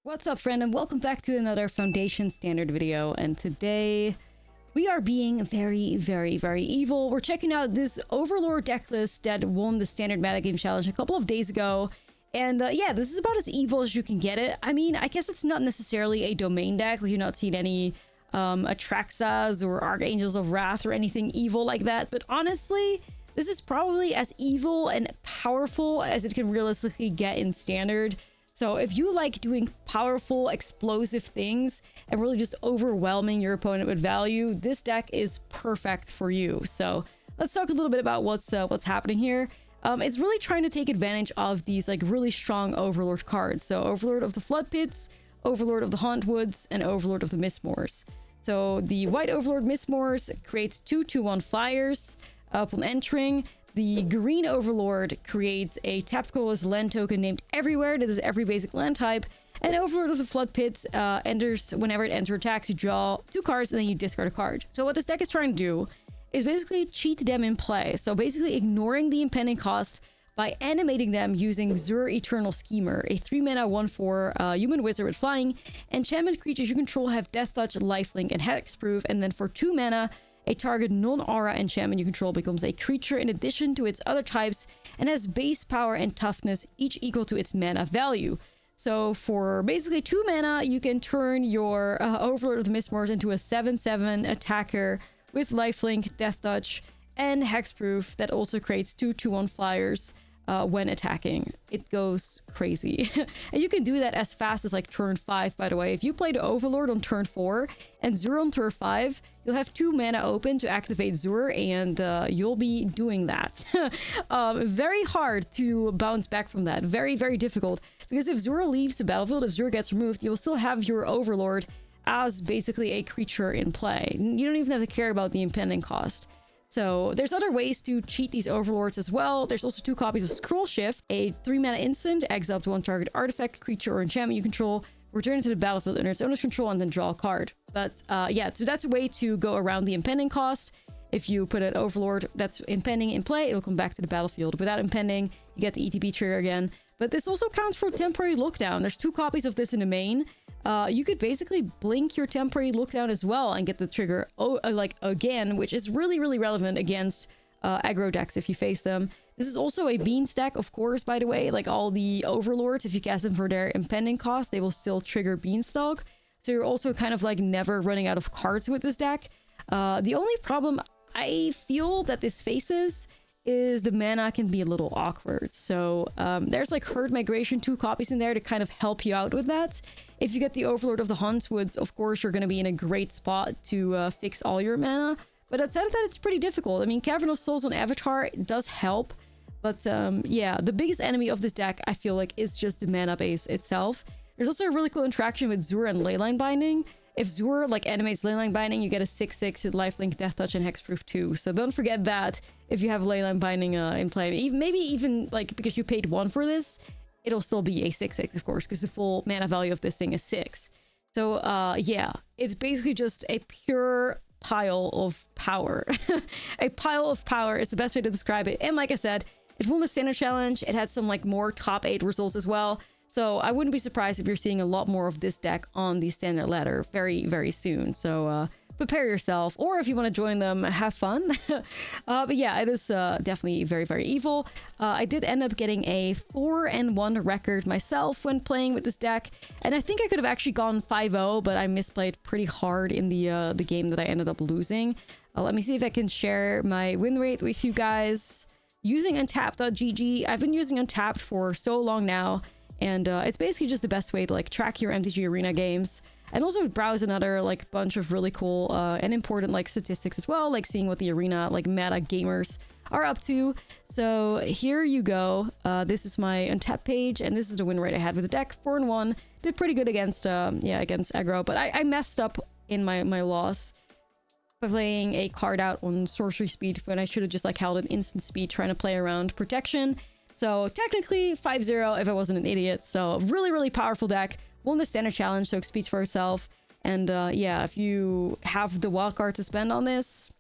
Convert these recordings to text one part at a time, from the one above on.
What's up, friend, and welcome back to another Foundation Standard video. And today we are being very evil. We're checking out this Overlord deck list that won the Standard Metagame Challenge a couple of days ago. And yeah, this is about as evil as you can get it. I mean, I guess it's not necessarily a domain deck. Like, you're not seeing any Atraxas or Archangels of Wrath or anything evil like that. But honestly, this is probably as evil and powerful as it can realistically get in Standard. So if you like doing powerful, explosive things and really just overwhelming your opponent with value, this deck is perfect for you. So let's talk a little bit about what's happening here. It's really trying to take advantage of these like really strong Overlord cards. So Overlord of the Flood Pits, Overlord of the Hauntwoods, and Overlord of the Mistmoors. So the white Overlord Mistmoors creates 2/2/1 flyers upon entering. The green Overlord creates a tapped colorless land token named Everywhere that is every basic land type. And Overlord of the Flood Pits enters whenever it enters attacks. You draw 2 cards and then you discard a card. So what this deck is trying to do is basically cheat them in play. So basically ignoring the impending cost by animating them using Zur Eternal Schemer, a 3-mana 1/4 human wizard with flying. Enchantment creatures you control have Death Touch, Lifelink, and Hexproof. And then for 2 mana, a target non-aura enchantment you control becomes a creature in addition to its other types and has base power and toughness, each equal to its mana value. So for basically 2 mana, you can turn your Overlord of the Mistmoors into a 7/7 attacker with Lifelink, Death Touch, and Hexproof that also creates 2/2/1 flyers when attacking. It goes crazy. And you can do that as fast as like turn 5, by the way. If you play the Overlord on turn 4 and Zur on turn 5, you'll have 2 mana open to activate Zur, and you'll be doing that. Very hard to bounce back from that. Very difficult. Because if Zur leaves the battlefield, if Zur gets removed, you'll still have your Overlord as basically a creature in play. You don't even have to care about the impending cost. So there's other ways to cheat these Overlords as well. There's also 2 copies of Scroll Shift, a 3-mana instant, exile up to 1 target artifact, creature, or enchantment you control, return it to the battlefield under its owner's control, and then draw a card. But yeah, so that's a way to go around the impending cost. If you put an Overlord that's impending in play, it'll come back to the battlefield. Without impending, you get the ETB trigger again. But this also counts for temporary lookdown. There's 2 copies of this in the main. You could basically blink your temporary lookdown as well and get the trigger like again, which is really relevant against aggro decks if you face them. This is also a bean stack, of course, by the way. Like all the Overlords, if you cast them for their impending cost, they will still trigger Beanstalk. So you're also kind of like never running out of cards with this deck. The only problem I feel that this faces is the mana can be a little awkward. So there's like Herd Migration, 2 copies in there to kind of help you out with that. If you get the Overlord of the Hauntwoods, of course, you're going to be in a great spot to fix all your mana. But outside of that, it's pretty difficult. I mean, Cavern of Souls on Avatar does help. But yeah, the biggest enemy of this deck, I feel like, is just the mana base itself. There's also a really cool interaction with Zur and Leyline Binding. If Zur like animates Leyline Binding, you get a 6/6 with Lifelink, Death Touch, and Hexproof too. So don't forget that if you have Leyline Binding in play. Maybe even like because you paid 1 for this, it'll still be a 6/6, of course, because the full mana value of this thing is 6. So yeah, it's basically just a pure pile of power. A pile of power is the best way to describe it. And like I said, it won the Standard Challenge. It had some like more top 8 results as well. So I wouldn't be surprised if you're seeing a lot more of this deck on the Standard ladder very soon. So prepare yourself, or if you want to join them, have fun. But yeah, it is definitely very evil. I did end up getting a 4-1 record myself when playing with this deck, and I think I could have actually gone 5-0, but I misplayed pretty hard in the game that I ended up losing. Let me see if I can share my win rate with you guys using untapped.gg. I've been using Untapped for so long now, and it's basically just the best way to like track your MTG Arena games. And also browse another like bunch of really cool and important like statistics as well, like seeing what the arena like meta gamers are up to. So here you go. This is my Untapped page, and this is the win rate I had with the deck. 4-1. Did pretty good against against aggro, but I messed up in my loss by playing a card out on sorcery speed when I should have just like held an instant speed trying to play around protection. So technically 5-0 if I wasn't an idiot. So really powerful deck. Won the Standard Challenge, so it speaks for itself. And yeah, if you have the wildcard to spend on this,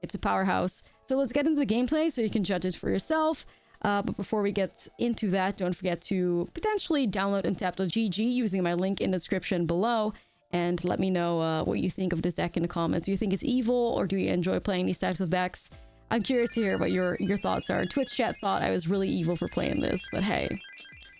it's a powerhouse. So let's get into the gameplay so you can judge it for yourself. But before we get into that, don't forget to potentially download untap.gg using my link in the description below. And let me know what you think of this deck in the comments. Do you think it's evil, or do you enjoy playing these types of decks? I'm curious to hear what your thoughts are. Twitch chat thought I was really evil for playing this, but hey,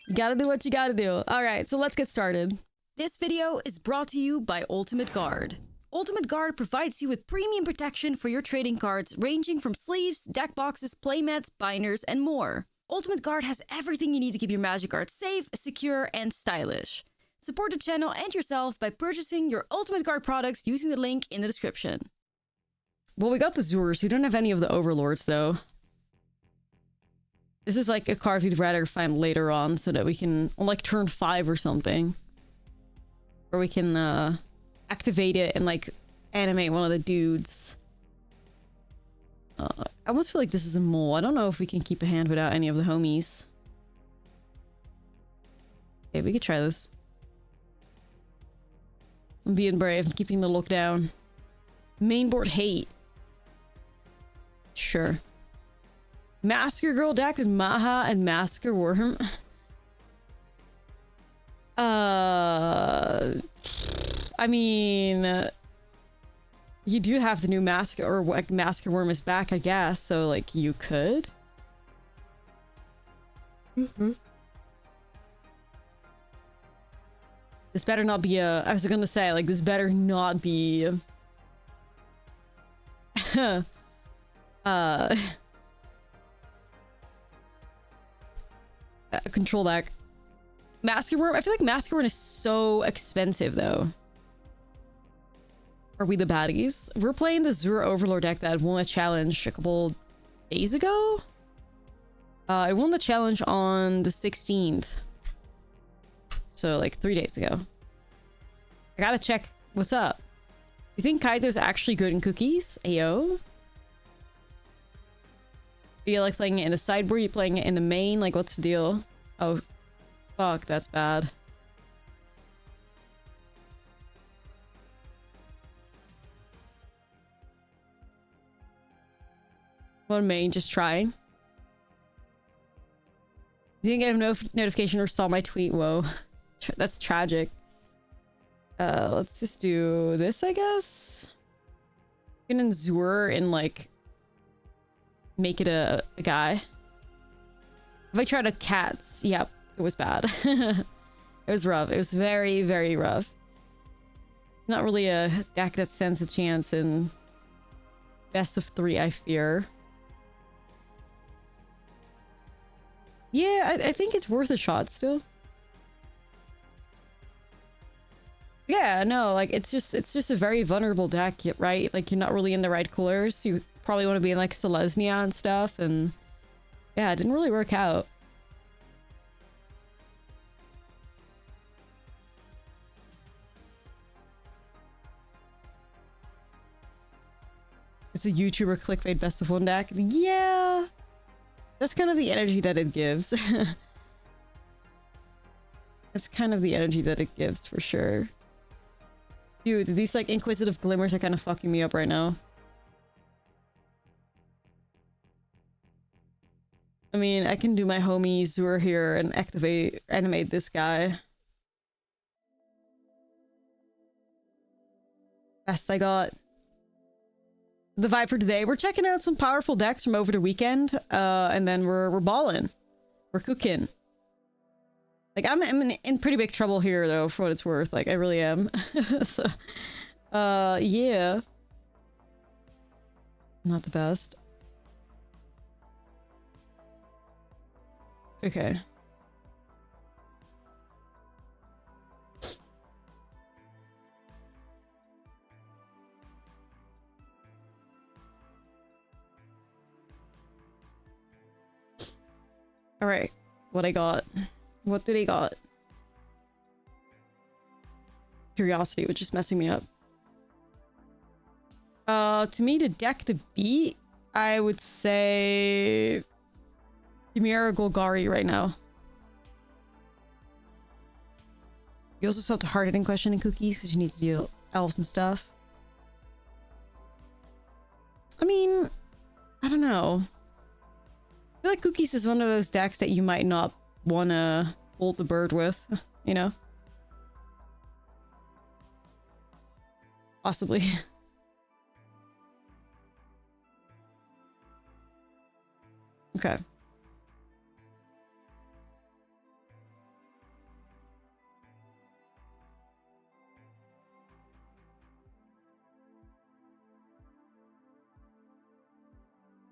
you gotta do what you gotta do. All right, so let's get started. This video is brought to you by Ultimate Guard. Ultimate Guard provides you with premium protection for your trading cards, ranging from sleeves, deck boxes, playmats, binders, and more. Ultimate Guard has everything you need to keep your Magic cards safe, secure, and stylish. Support the channel and yourself by purchasing your Ultimate Guard products using the link in the description. Well, we got the Zurs. We don't have any of the Overlords, though. This is like a card we'd rather find later on so that we can, on like turn 5 or something, where we can activate it and like animate one of the dudes. I almost feel like this is a mole. I don't know if we can keep a hand without any of the homies. Okay, we could try this. I'm being brave. I'm keeping the look down. Mainboard hate. Sure. Masker Girl deck with Maha and Masker Worm. I mean, you do have the new Masker, or like Masker Worm is back, I guess, so like you could. This better not be a, I was gonna say, like, this better not be control deck. Masker Worm, I feel like Masker Worm is so expensive though. Are we the baddies? We're playing the Zur Overlord deck that won a challenge a couple days ago. I won the challenge on the 16th. So like 3 days ago. I gotta check what's up. You think Kaito's actually good in cookies? Ayo? Are you like playing it in the sideboard? Are you playing it in the main? Like what's the deal? Oh, fuck, that's bad. One main, just trying. You didn't get a notification or saw my tweet. Whoa. That's tragic. Let's just do this, I guess. You can Zur and like make it a guy. If I tried a cats, yep, it was bad. It was rough. It was very, very rough. Not really a deck that stands a chance in best of 3, I fear. Yeah, I think it's worth a shot still. Yeah, no, like it's just a very vulnerable deck, right? Like you're not really in the right colors. You probably want to be in like Selesnya and stuff, and yeah, it didn't really work out. It's a YouTuber clickbait best of 1 deck. Yeah, that's kind of the energy that it gives. That's kind of the energy that it gives for sure. Dude, these like inquisitive glimmers are kind of fucking me up right now. I mean, I can do my homie Zur here and animate this guy. Best I got. The vibe for today, we're checking out some powerful decks from over the weekend, and then we're balling. We're cooking. Like, I'm in pretty big trouble here, though, for what it's worth. Like, I really am. So, yeah. Not the best. Okay. Alright. What I got. What do they got? Curiosity, which is messing me up. To me, to deck the beat, I would say Chimera Golgari right now. You also still have the hard-hitting question in cookies because you need to deal elves and stuff. I mean, I don't know. I feel like Cookies is one of those decks that you might not want to bolt the bird with, you know? Possibly. Okay.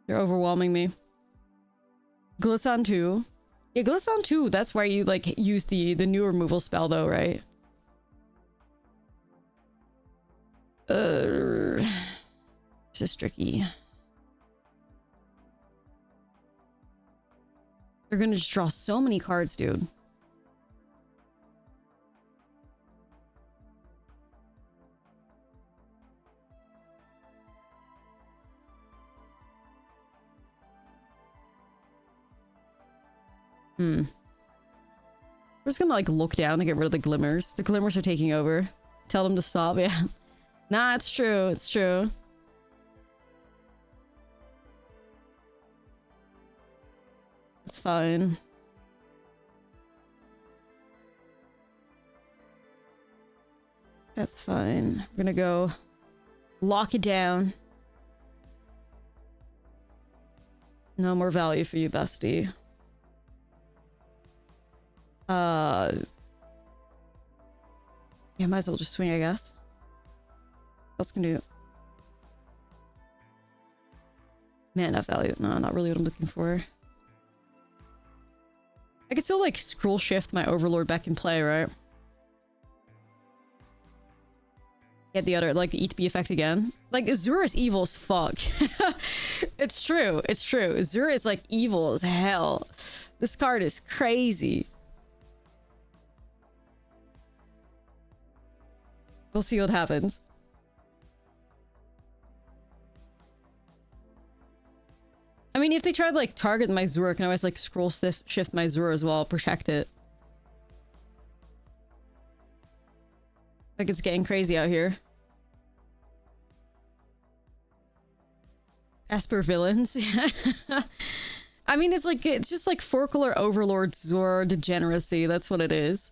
You're overwhelming me. Glisten 2. Yeah, Glisten 2, that's where you, like, use the new removal spell, though, right? This is tricky. They're gonna just draw so many cards, dude. We're just gonna, like, look down and get rid of the glimmers. The glimmers are taking over. Tell them to stop, yeah. Nah, it's true. It's true. It's fine. That's fine. I'm gonna go lock it down. No more value for you, bestie. Yeah, might as well just swing, I guess. What else can do? Mana value. No, not really what I'm looking for. I could still, like, scroll shift my Overlord back in play, right? Get the other, like, the ETB effect again. Like, Azura is evil as fuck. It's true. It's true. Azura is, like, evil as hell. This card is crazy. We'll see what happens. I mean, if they try to, like, target my Azura, I can always, like, scroll shift my Azura as well, protect it. Like, it's getting crazy out here. Esper villains. I mean, it's like, it's just like 4-color Overlord Zor degeneracy. That's what it is.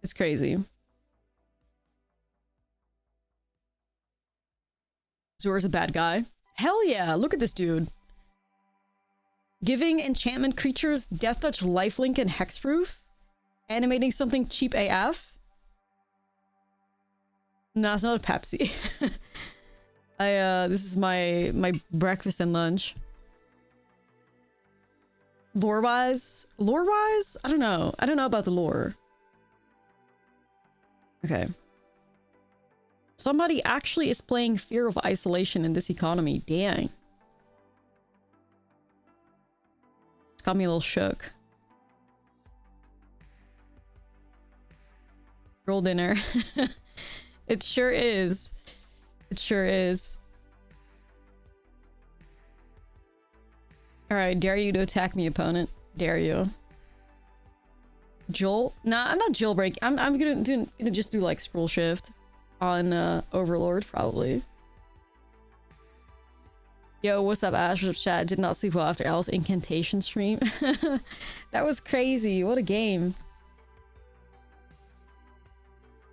It's crazy. Zor's a bad guy. Hell yeah, look at this dude. Giving enchantment creatures Death Touch, Lifelink, and Hexproof? Animating something cheap AF? No, it's not a Pepsi. This is my breakfast and lunch. Lore-wise? Lore-wise? I don't know. I don't know about the lore. Okay. Somebody actually is playing Fear of Isolation in this economy. Dang. It's got me a little shook. Roll dinner. It sure is. It sure is. Alright, dare you to attack me, opponent. Dare you. Joel? Nah, I'm not jailbreak. I'm gonna just do, like, scroll shift on Overlord, probably. Yo, what's up, Ash? Chat. Did not sleep well after Al's incantation stream. That was crazy. What a game.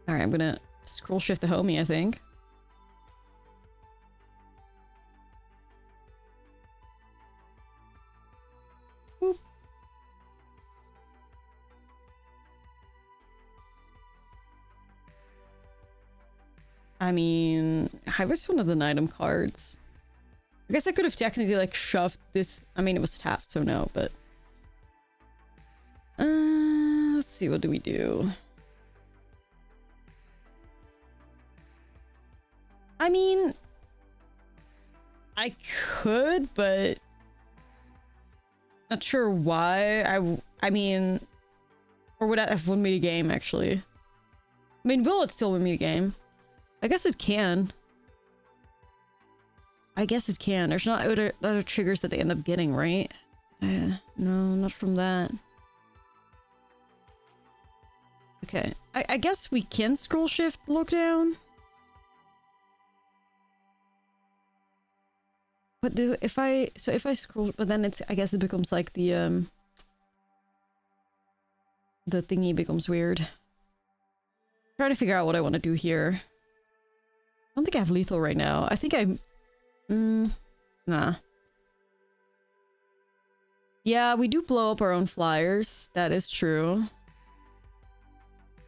Alright, I'm gonna scroll shift the homie, I think. Boop. I mean, I wish one of the item cards. I guess I could have technically, like, shoved this. I mean, it was tapped, so no, but let's see, what do we do? I mean, I could, but not sure why. I mean, or would that have won me the game, actually? I mean, will it still win me the game? I guess it can. I guess it can. There's not other triggers that they end up getting, right? No, not from that. Okay. I guess we can scroll shift look down. But if I scroll, but then it's, I guess it becomes like the thingy becomes weird. Trying to figure out what I want to do here. I don't think I have lethal right now. I think nah. Yeah, we do blow up our own flyers. That is true.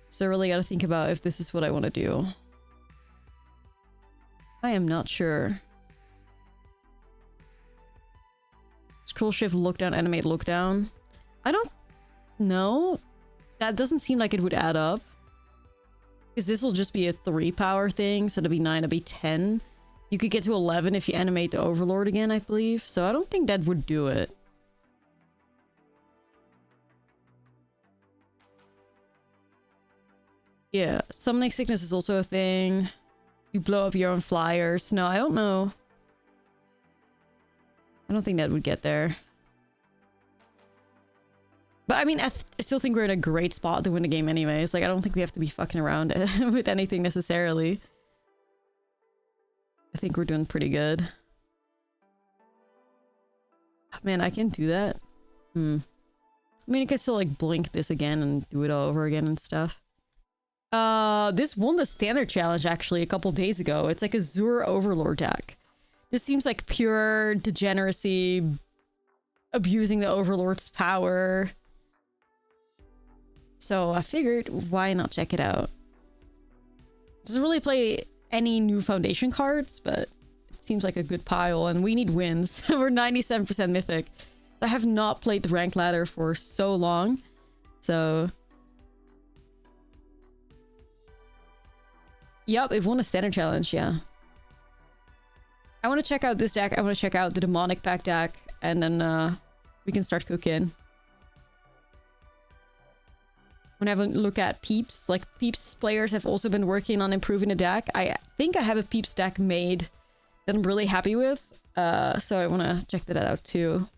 So I really gotta think about if this is what I want to do. I am not sure. Scroll shift, look down, animate, look down. I don't know. That doesn't seem like it would add up. Because this will just be a 3 power thing, so it'll be 9, it'll be 10. You could get to 11 if you animate the Overlord again, I believe. So I don't think that would do it. Yeah, summoning sickness is also a thing. You blow up your own flyers. No, I don't know. I don't think that would get there. But I mean, I still think we're in a great spot to win the game anyways. Like, I don't think we have to be fucking around with anything necessarily. I think we're doing pretty good. Man, I can do that. I mean, I can still, like, blink this again and do it all over again and stuff. This won the standard challenge, actually, a couple days ago. It's like a Zur Overlord deck. This seems like pure degeneracy, abusing the Overlord's power. So I figured, why not check it out? Doesn't really play any new foundation cards, but it seems like a good pile, and we need wins. We're 97% mythic. I have not played the rank ladder for so long, so... Yup, it won a standard challenge, yeah. I want to check out this deck, I want to check out the demonic pack deck, and then we can start cooking. I'm gonna have a look at Peeps. Like, Peeps players have also been working on improving the deck. I think I have a Peeps deck made that I'm really happy with, so I want to check that out too.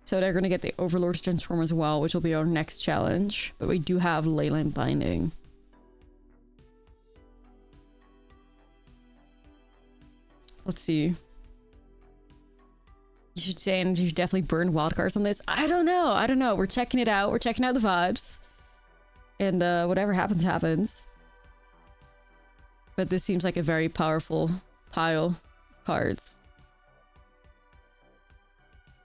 So they're gonna get the Overlord's Transform as well, which will be our next challenge. But we do have Leyline Binding. Let's see. You should say, and you should definitely burn wildcards on this. I don't know. I don't know. We're checking it out. We're checking out the vibes. And whatever happens, happens. But this seems like a very powerful pile of cards.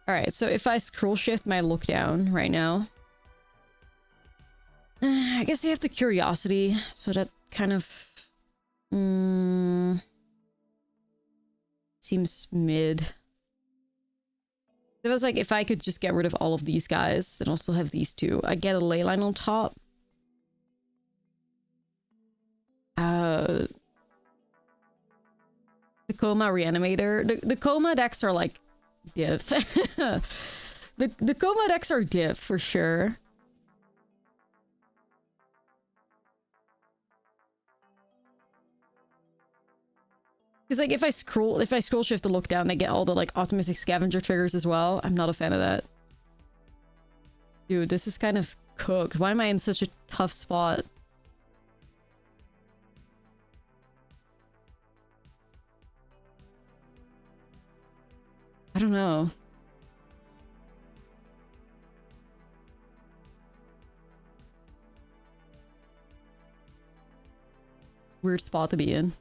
Alright, so if I scroll shift my look down right now. I guess they have the curiosity, so that kind of... seems mid. It was like, if I could just get rid of all of these guys and also have these two, I get a leyline on top. The Coma Reanimator. The Coma decks are like diff. the Coma decks are diff for sure. Because like if I scroll shift to look down, I get all the like optimistic scavenger triggers as well. I'm not a fan of that. Dude, this is kind of cooked. Why am I in such a tough spot? I don't know. Weird spot to be in.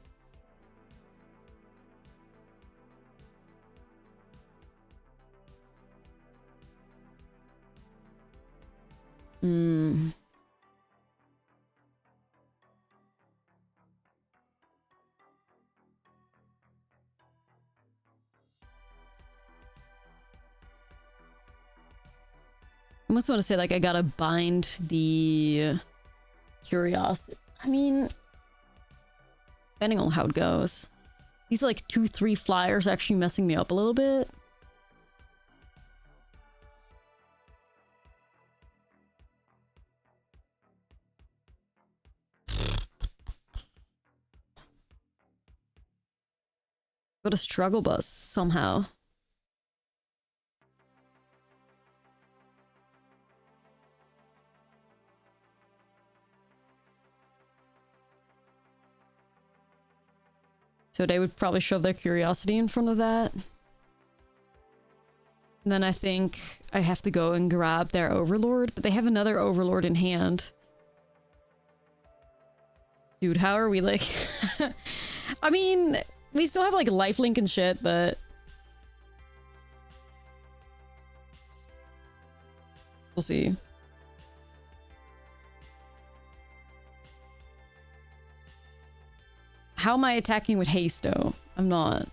I almost want to say, like, I gotta bind the curiosity. I mean, depending on how it goes. These, like, 2-3 flyers are actually messing me up a little bit. Got a struggle bus somehow. So they would probably shove their curiosity in front of that. And then I think I have to go and grab their Overlord, but they have another Overlord in hand. Dude, how are we like... I mean, we still have like lifelink and shit, but... we'll see. How am I attacking with haste, though? I'm not.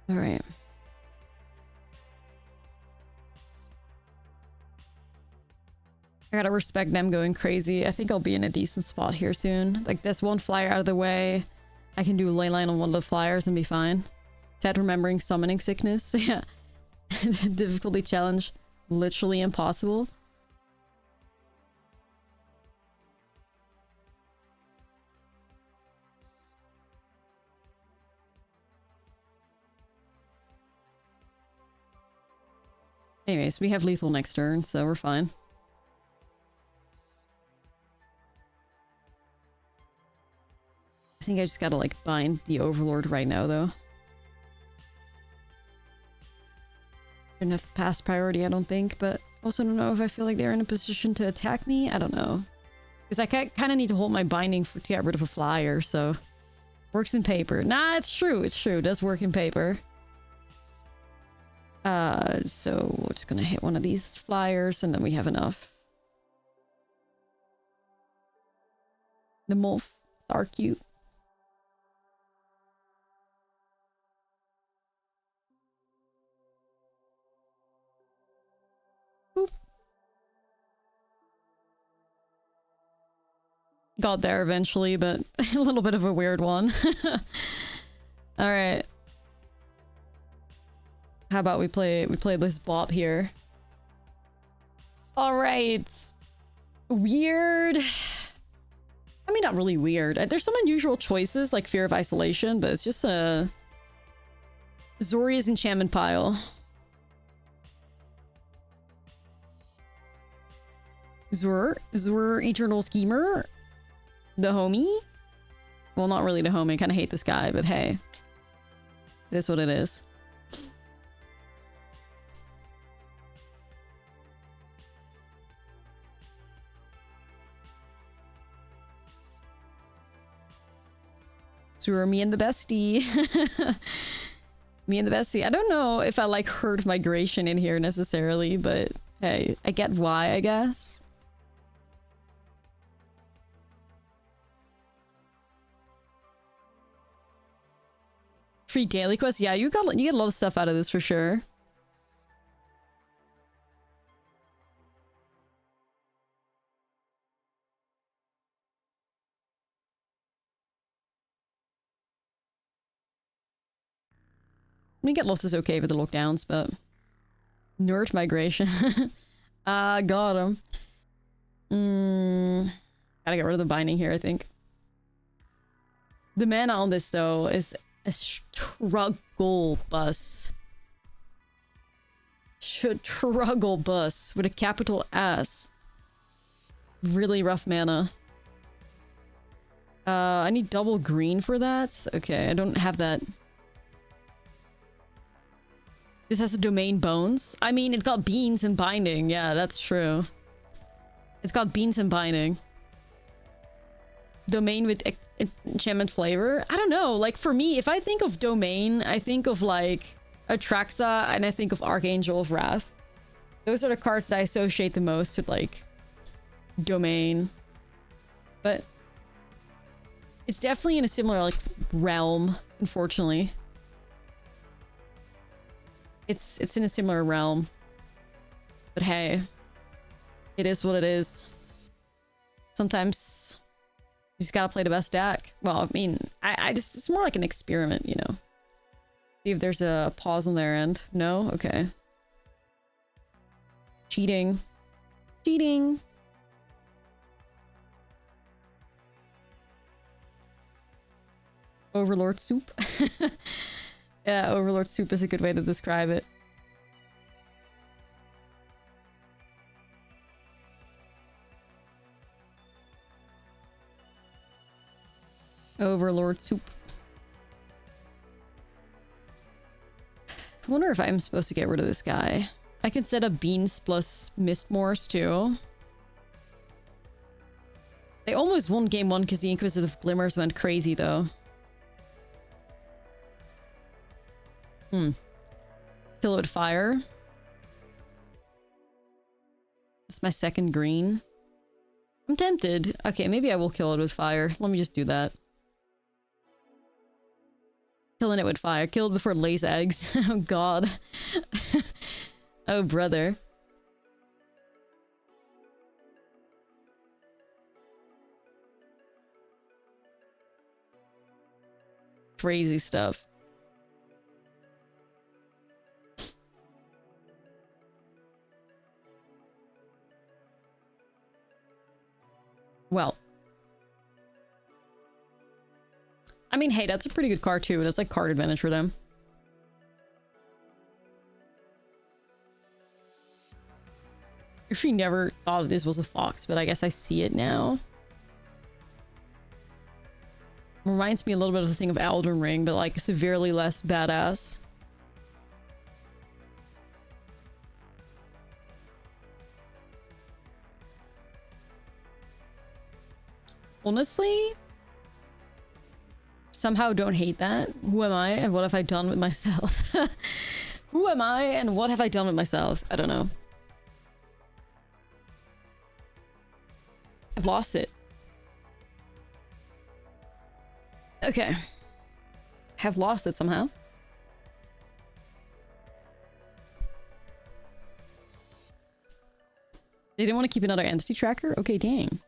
Alright. I gotta respect them going crazy. I think I'll be in a decent spot here soon. Like, there's one flyer out of the way. I can do a leyline on one of the flyers and be fine. Chat remembering summoning sickness. Yeah. Difficulty challenge. Literally impossible. Anyways, we have lethal next turn, so we're fine. I think I just gotta, like, bind the Overlord right now, though. Don't have past priority, I don't think, but also don't know if I feel like they're in a position to attack me. I don't know. Because I kind of need to hold my binding to get rid of a flyer, so... works in paper. Nah, it's true, it's true. It does work in paper. So we're just gonna hit one of these flyers, and then we have enough. The Molf are cute. Boop. Got there eventually, but a little bit of a weird one. Alright. How about we play this bop here? Alright. Weird. I mean, not really weird. There's some unusual choices, like Fear of Isolation, but it's just a... Zoria's enchantment pile. Zur Eternal Schemer? The homie? Well, not really the homie. I kind of hate this guy, but hey. It is what it is. Zur, me and the bestie. Me and the bestie. I don't know if I like herd migration in here necessarily, but hey, I get why, I guess. Free daily quests? Yeah, you get a lot of stuff out of this for sure. I mean, get lost is okay with the lockdowns, but... Nerd migration. Got him. Gotta get rid of the binding here, I think. The mana on this, though, is a struggle bus. Struggle bus with a capital S. Really rough mana. I need double green for that. Okay, I don't have that. This has a domain bones. I mean, it's got beans and binding. Yeah, that's true. It's got beans and binding. Domain with enchantment flavor. I don't know. Like, for me, if I think of domain, I think of, like, Atraxa, and I think of Archangel of Wrath. Those are the cards that I associate the most with, like, domain. But it's definitely in a similar, like, realm, unfortunately. It's in a similar realm. But hey, it is what it is. Sometimes you just gotta play the best deck. Well, I mean, I just, it's more like an experiment, you know. See if there's a pause on their end. No? Okay. Cheating. Cheating. Overlord soup. Yeah, Overlord soup is a good way to describe it. Overlord soup. I wonder if I'm supposed to get rid of this guy. I can set up beans plus Mistmoors too. They almost won game 1 because the Inquisitive Glimmers went crazy though. Kill it with fire. It's my second green. I'm tempted. Okay, maybe I will kill it with fire. Let me just do that. Killing it with fire. Kill it before it lays eggs. Oh god. Oh brother. Crazy stuff. Well. I mean, hey, that's a pretty good card too. That's like card advantage for them. She never thought this was a fox, but I guess I see it now. Reminds me a little bit of the thing of Elden Ring, but like severely less badass. Honestly, somehow don't hate that. Who am I and what have I done with myself? Who am I and what have I done with myself? I don't know. I've lost it. Okay. Have lost it somehow. They didn't want to keep another entity tracker? Okay, dang.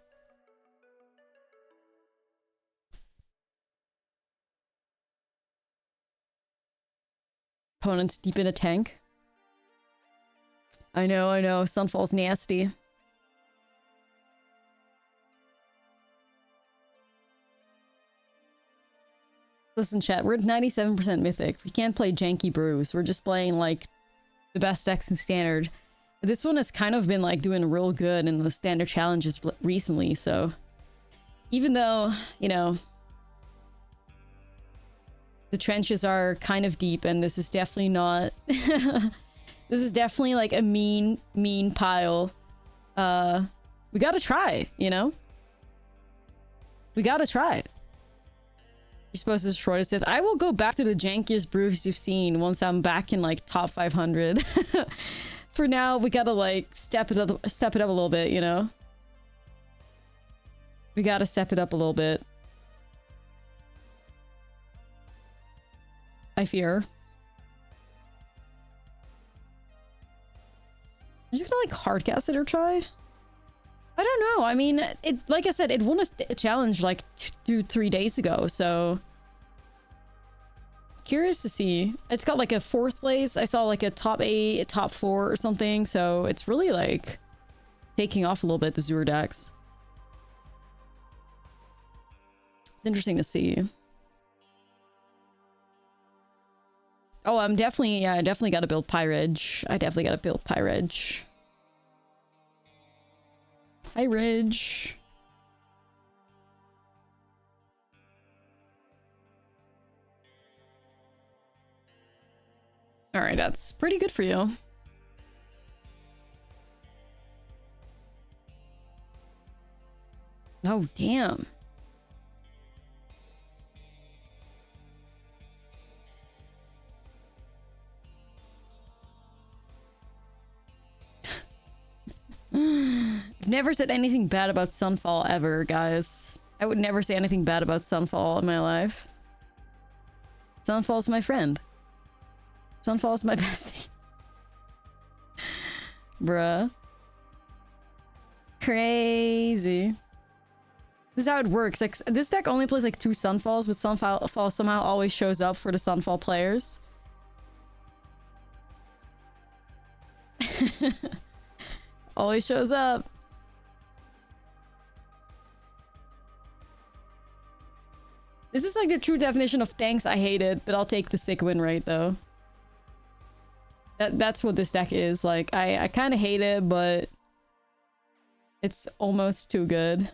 Opponents deep in a tank. I know. Sunfall's nasty. Listen, chat, we're at 97% Mythic. We can't play janky brews. We're just playing, like, the best decks in Standard. This one has kind of been, like, doing real good in the Standard challenges recently, so... Even though, you know... The trenches are kind of deep, and this is definitely not... This is definitely, like, a mean pile. We gotta try, you know? We gotta try. You're supposed to destroy this. I will go back to the jankiest brews you've seen once I'm back in, like, top 500. For now, we gotta, like, step it up a little bit, you know? We gotta step it up a little bit. I fear. I'm just gonna, like, hardcast it or try? I don't know. I mean, it, like I said, it won a challenge like 2-3 days ago, so... Curious to see. It's got like a 4th place. I saw like a top 8, a top 4 or something, so it's really like taking off a little bit, the Zur decks. It's interesting to see. Oh, I definitely gotta build Pyridge. I definitely gotta build Pyridge. Pyridge. Alright, that's pretty good for you. Oh, damn. I've never said anything bad about Sunfall ever, guys. I would never say anything bad about Sunfall in my life. Sunfall's my friend. Sunfall's my bestie. Bruh. Crazy. This is how it works. Like, this deck only plays like 2 Sunfalls, but Sunfall somehow always shows up for the Sunfall players. Always shows up. This is like the true definition of thanks, I hate it, but I'll take the sick win rate though. That's what this deck is. Like, I kind of hate it, but it's almost too good.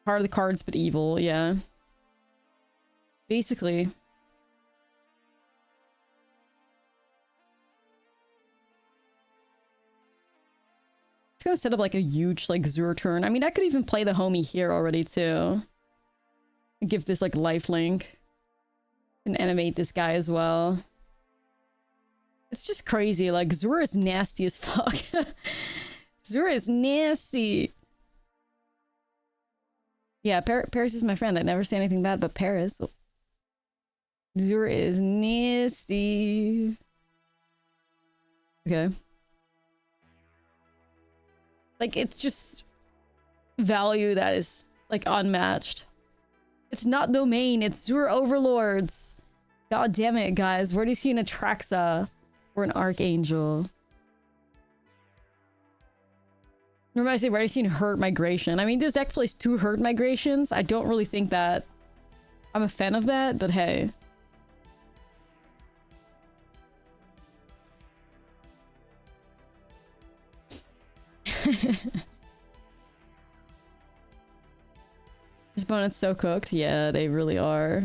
Part of the cards, but evil, yeah. Basically. It's gonna set up like a huge like Zur turn. I mean, I could even play the homie here already too. Give this like lifelink. And animate this guy as well. It's just crazy. Like, Zur is nasty as fuck. Zur is nasty. Yeah, Paris is my friend. I never say anything bad about Paris. Zur is nasty. Okay. Like, it's just value that is, like, unmatched. It's not domain, it's Zur Overlords. God damn it, guys. Where do you see an Atraxa or an Archangel? Remember I say, where do you see an Hurt Migration? I mean, this deck plays 2 Hurt Migrations. I don't really think that I'm a fan of that, but hey. This opponent's so cooked. Yeah, they really are.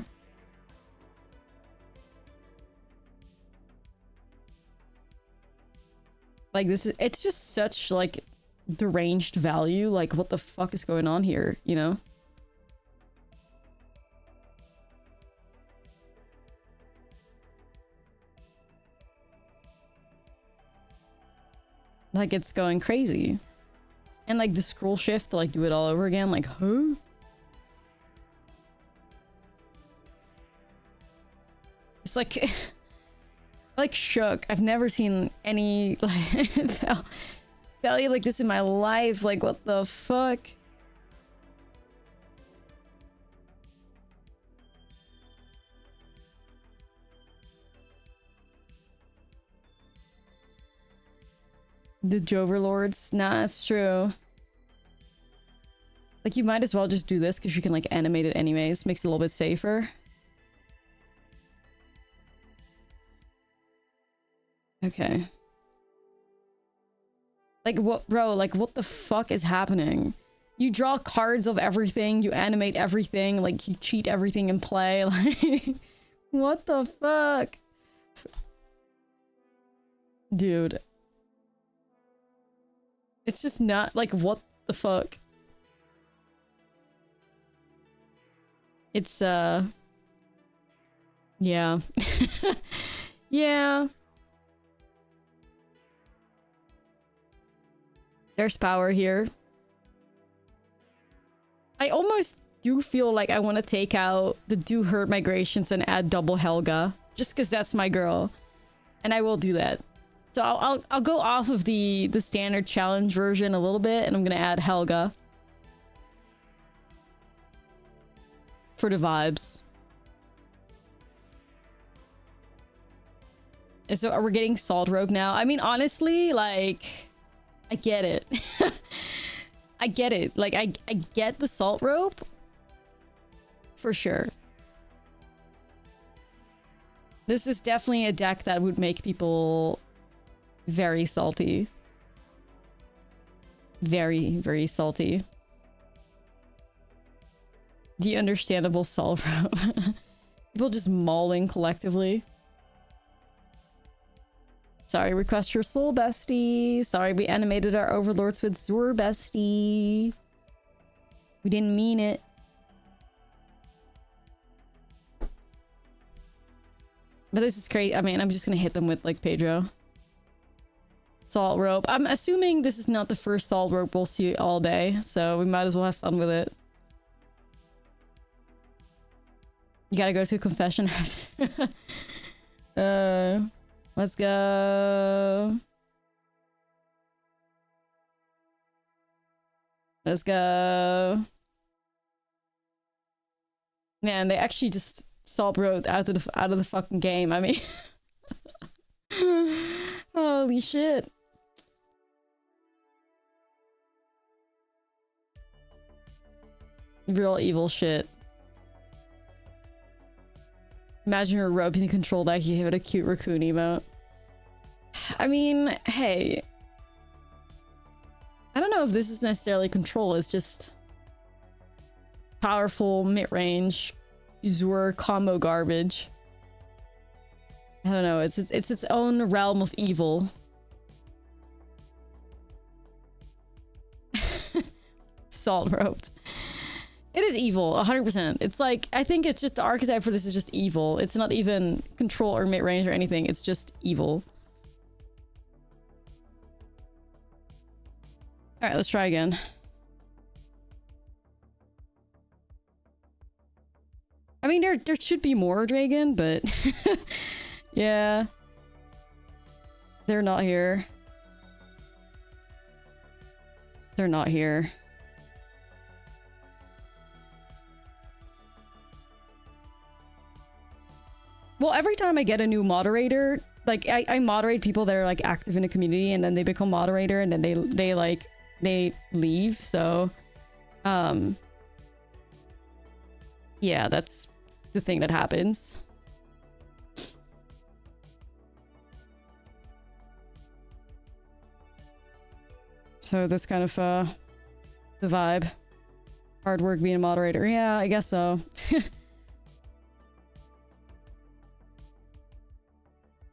Like, this is, it's just such, like, deranged value. Like, what the fuck is going on here, you know? Like, it's going crazy. And, like, the scroll shift to, like, do it all over again. Like, huh? It's like... like, shook. I've never seen any, like, value like this in my life. Like, what the fuck? The Overlords? Nah, that's true. Like, you might as well just do this because you can, like, animate it anyways. Makes it a little bit safer. Okay. Like, what, bro, like, what the fuck is happening? You draw cards of everything, you animate everything, like, you cheat everything in play, like... what the fuck? Dude. It's just not, like, what the fuck? It's, yeah. Yeah. There's power here. I almost do feel like I want to take out the do hurt migrations and add double Helga. Just because that's my girl. And I will do that. So I'll go off of the standard challenge version a little bit, and I'm gonna add Helga. For the vibes. And so are we getting Salt Rope now? I mean, honestly, like... I get it. I get it. Like, I get the Salt Rope. For sure. This is definitely a deck that would make people very salty. Very, very salty. The understandable Salt Rope. People just mauling collectively. Sorry, request your soul, bestie. Sorry, we animated our overlords with Zur, bestie. We didn't mean it. But this is great. I mean, I'm just gonna hit them with, like, Pedro. Salt Rope. I'm assuming this is not the first Salt Rope we'll see all day, so we might as well have fun with it. You gotta go to a confession. Let's go. Let's go. Man, they actually just Salt Road out of the fucking game. I mean, holy shit. Real evil shit. Imagine you're roping the control deck, you hit a cute raccoon emote. I mean, hey. I don't know if this is necessarily control, it's just... powerful mid-range Zur combo garbage. I don't know, it's its own realm of evil. Salt roped. It is evil, 100%. It's like, I think it's just the archetype for this is just evil. It's not even control or mid-range or anything. It's just evil. Alright, let's try again. I mean, there should be more Dragon, but... yeah. They're not here. They're not here. Well, every time I get a new moderator, like I moderate people that are like active in the community, and then they become moderator, and then they leave. So, yeah, that's the thing that happens. So that's kind of the vibe. Hard work being a moderator. Yeah, I guess so.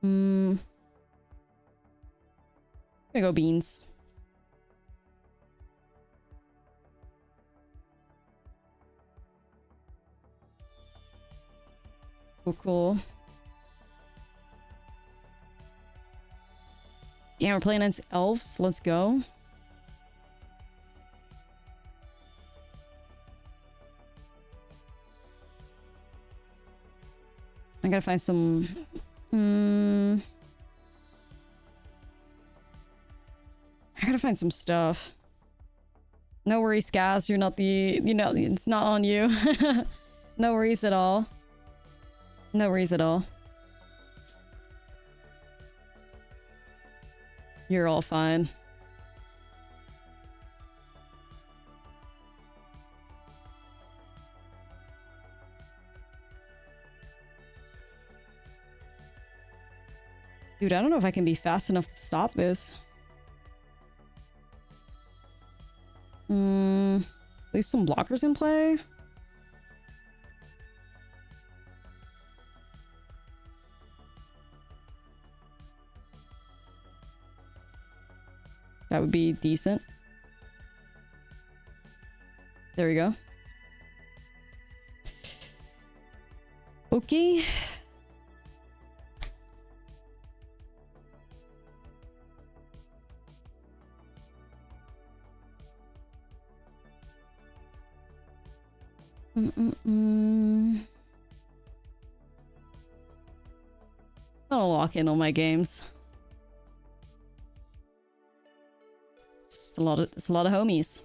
Gonna go beans. Cool. Yeah, we're playing against elves. Let's go. I gotta find some... I gotta find some stuff. No worries, Gaz. You're not the... You know, it's not on you. No worries at all. No worries at all. You're all fine. Dude, I don't know if I can be fast enough to stop this. At least some blockers in play. That would be decent. There we go. Okay. I'll lock in on my games. It's a lot of homies.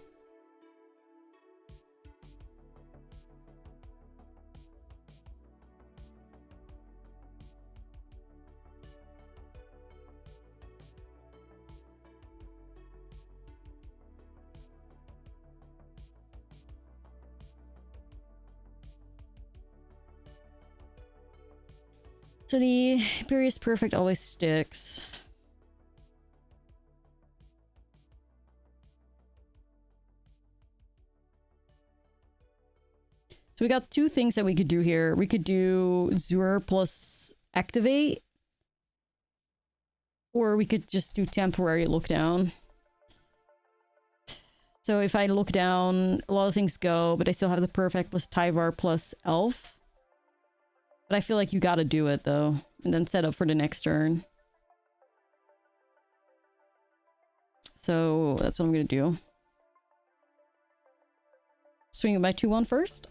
So the Imperious Perfect always sticks. So we got two things that we could do here. We could do Zur plus Activate. Or we could just do Temporary Look Down. So if I look down, a lot of things go, but I still have the Perfect plus Tyvar plus Elf. But I feel like you gotta do it, though. And then set up for the next turn. So that's what I'm gonna do. Swing it by 2-1 first.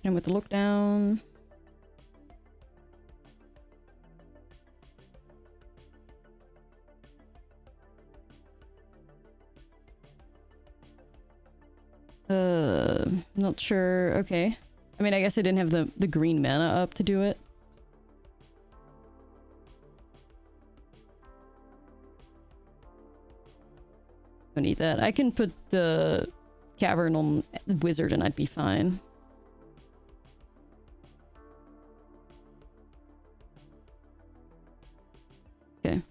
And with the look down. Not sure. Okay. I mean, I guess I didn't have the green mana up to do it. Don't need that. I can put the cavern on wizard and I'd be fine. Okay.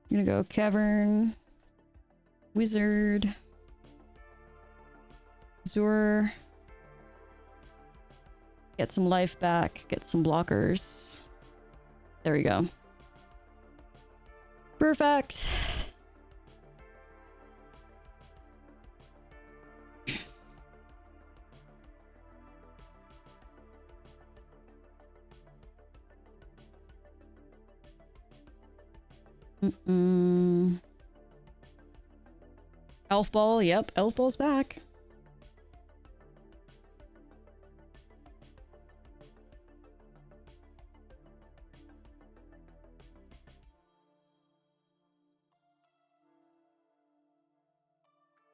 I'm gonna go Cavern, Wizard, Zur. Get some life back, get some blockers. There we go. Perfect. Elf Ball, yep, Elf Ball's back.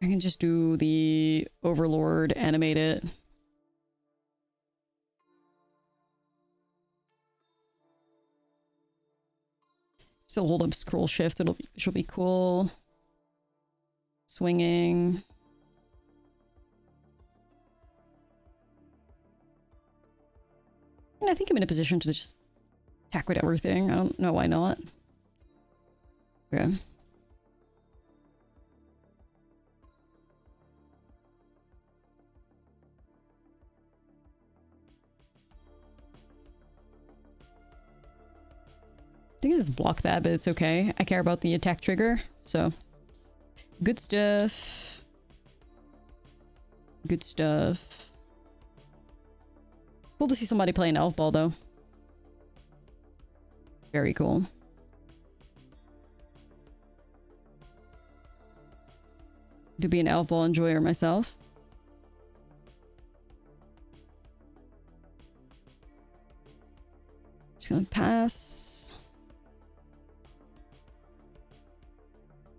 I can just do the Overlord, animate it. Still hold up scroll shift, she'll be cool. Swinging. And I think I'm in a position to just attack with everything. I don't know why not. Okay. I think I just block that, but it's okay. I care about the attack trigger, so good stuff. Good stuff. Cool to see somebody play an Elf Ball, though. Very cool. To be an Elf Ball enjoyer myself. Just gonna pass.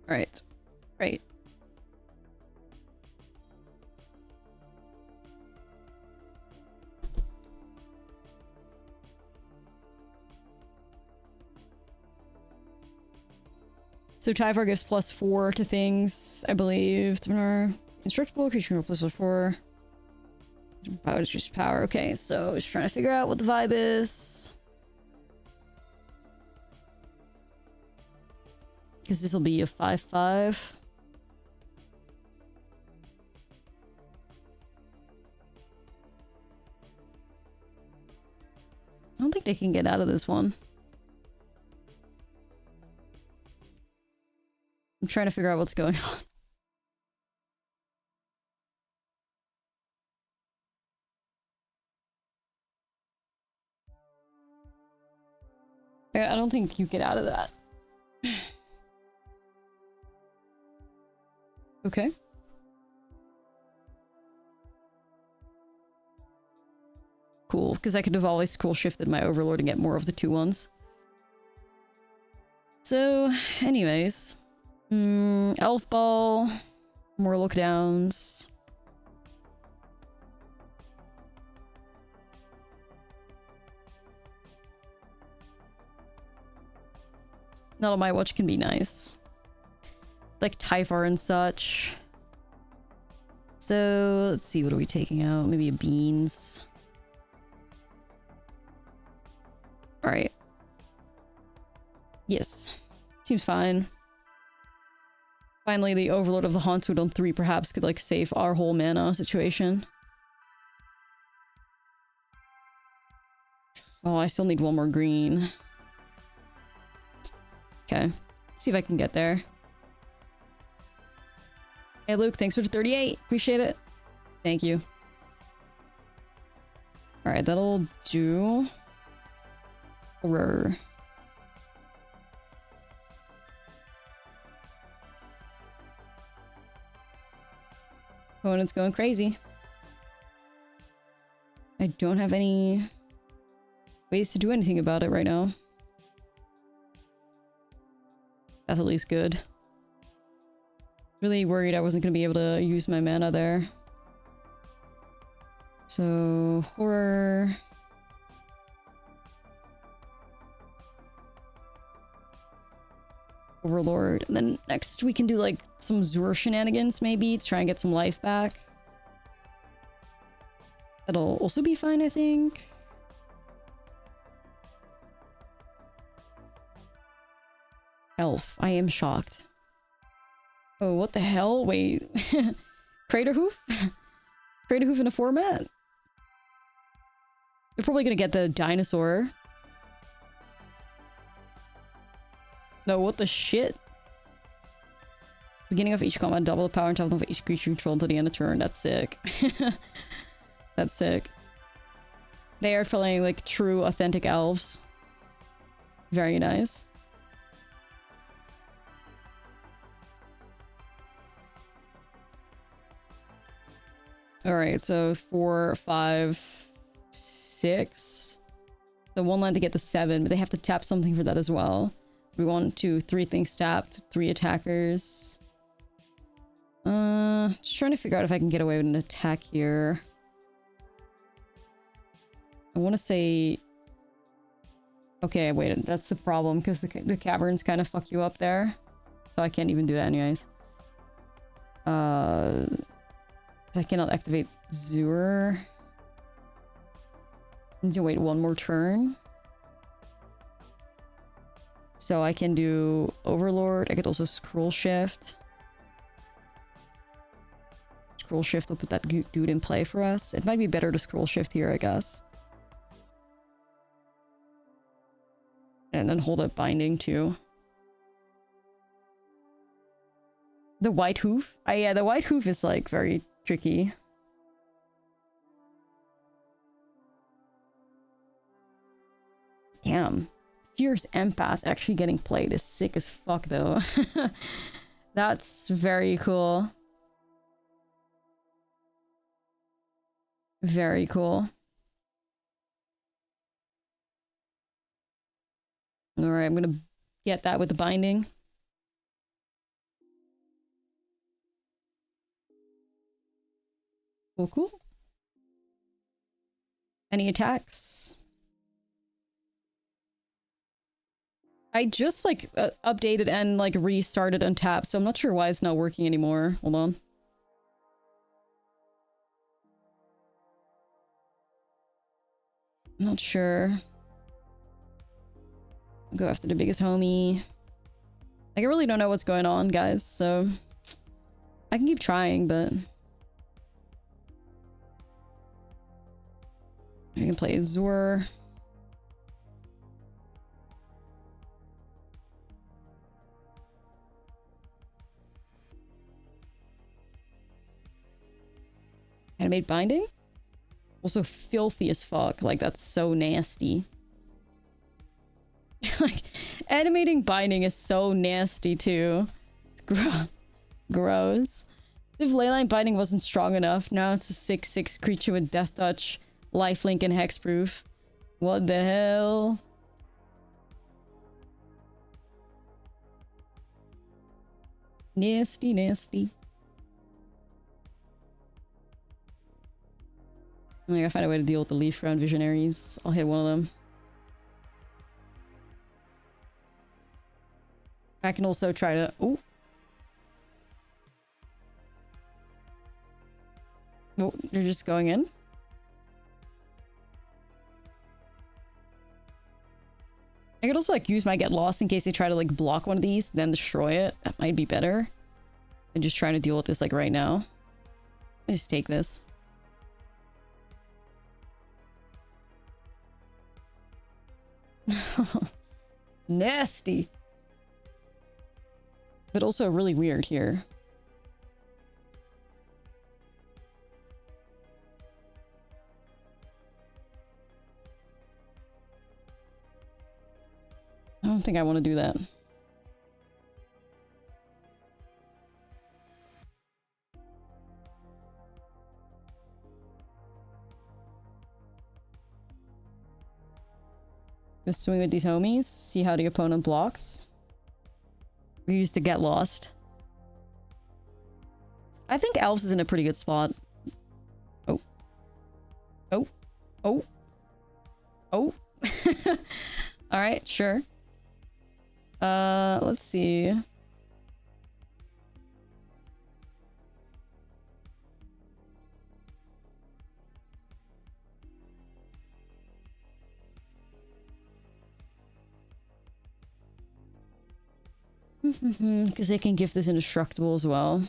Alright. Right. So Tyvar gives +4 to things, I believe. Indestructible creature +4. Power is just power. Okay, so just trying to figure out what the vibe is. Because this will be a 5/5. I don't think they can get out of this one. I'm trying to figure out what's going on. I don't think you get out of that. Okay. Cool, because I could have always scroll shifted my Overlord and get more of the 2/1s. So, anyways. Elf Ball. More lookdowns. Not on my watch can be nice. Like Typhar and such. So, let's see, what are we taking out? Maybe a beans. Alright. Yes. Seems fine. Finally, the Overlord of the Hauntwood on 3 perhaps could, like, save our whole mana situation. Oh, I still need one more green. Okay. See if I can get there. Hey Luke, thanks for the 38. Appreciate it. Thank you. Alright, that'll do. Horror. Opponent's going crazy. I don't have any ways to do anything about it right now. That's at least good. Really worried I wasn't going to be able to use my mana there. So, horror. Overlord. And then next we can do like some Zur shenanigans maybe to try and get some life back. That'll also be fine, I think. elf. I am shocked. Oh, what the hell? Wait. Crater Hoof? Crater Hoof in a format? You're probably gonna get the dinosaur. No, what the shit? Beginning of each combat, double the power and top of each creature you control until the end of turn. That's sick. That's sick. They are feeling like true, authentic elves. Very nice. Alright, so 4, 5, 6. So 1 land to get the 7, but they have to tap something for that as well. We want 2, 3 things tapped, 3 attackers. Just trying to figure out if I can get away with an attack here. I want to say... Okay, wait, that's the problem, because the caverns kind of fuck you up there. So I can't even do that anyways. I cannot activate Zur. I need to wait 1 more turn. So I can do Overlord. I could also Scroll Shift. Scroll Shift will put that dude in play for us. It might be better to Scroll Shift here, I guess. And then hold up Binding too. The White Hoof? Yeah, the White Hoof is like very tricky. Damn. Fierce Empath actually getting played is sick as fuck though. That's very cool. Very cool. Alright, I'm gonna get that with the Binding. Cool, cool. Any attacks? I just like updated and like restarted Untap, so I'm not sure why it's not working anymore. Hold on. I'm not sure. I'll go after the biggest homie. Like, I really don't know what's going on, guys, so I can keep trying, but I can play Zur. Animate Binding? Also filthy as fuck. Like, that's so nasty. Like, animating Binding is so nasty, too. It's gross. If Leyline Binding wasn't strong enough, now it's a 6/6 creature with Death Touch, Lifelink, and Hexproof. What the hell? Nasty, nasty. I gotta find a way to deal with the Leaf Crown Visionaries. I'll hit one of them. I can also try to... Oh! Oh, you're just going in? I could also like use my Get Lost in case they try to like block one of these, then destroy it. That might be better than just trying to deal with this like right now. I just take this. Nasty. But also really weird here. I don't think I want to do that. Just swing with these homies, see how the opponent blocks. We used to Get Lost. I think Elves is in a pretty good spot. Oh. Oh. Oh. Oh. Alright, sure. Let's see. Because they can gift this indestructible as well.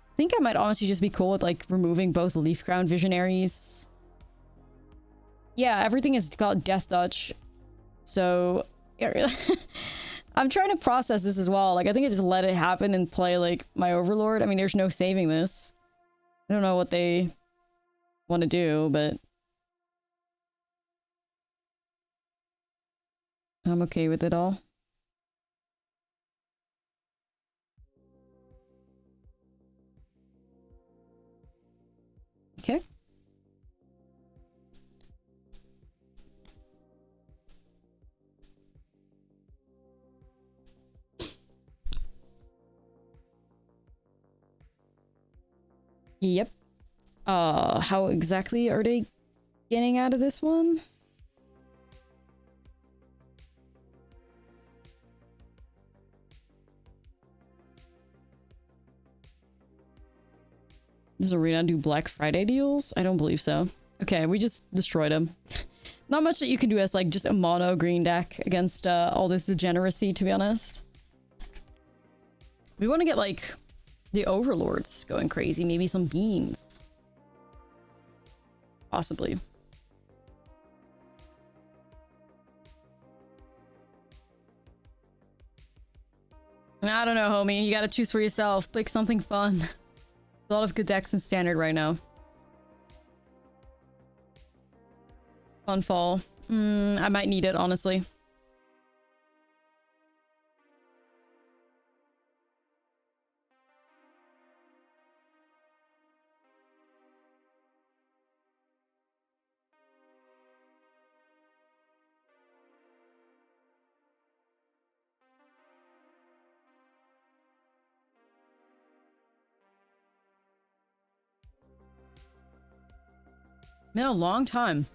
I think I might honestly just be cool with like removing both Leaf Crown Visionaries. Yeah, everything is called Death Touch. So I'm trying to process this as well. Like I think I just let it happen and play like my Overlord. I mean, there's no saving this. I don't know what they want to do, but I'm okay with it all. Okay. Yep. How exactly are they getting out of this one? Does Arena do Black Friday deals? I don't believe so. Okay, we just destroyed him. Not much that you can do as like just a mono green deck against all this degeneracy, to be honest. We want to get like the Overlords going crazy. Maybe some beams. Possibly. I don't know, homie. You gotta choose for yourself. Pick something fun. A lot of good decks in Standard right now. Fun fall. I might need it, honestly. Been a long time.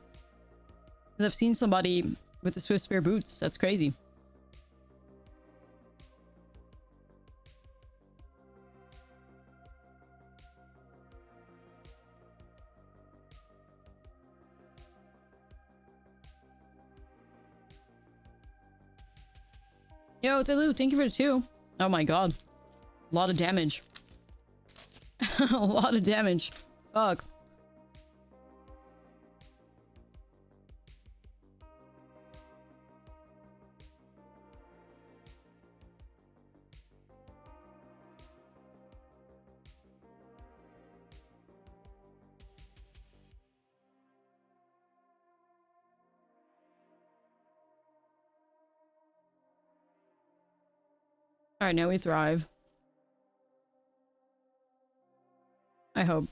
I've seen somebody with the Swift Spear boots. That's crazy. Yo, Telu, thank you for the 2. Oh my god. A lot of damage. A lot of damage. Fuck. Alright, now we thrive. I hope.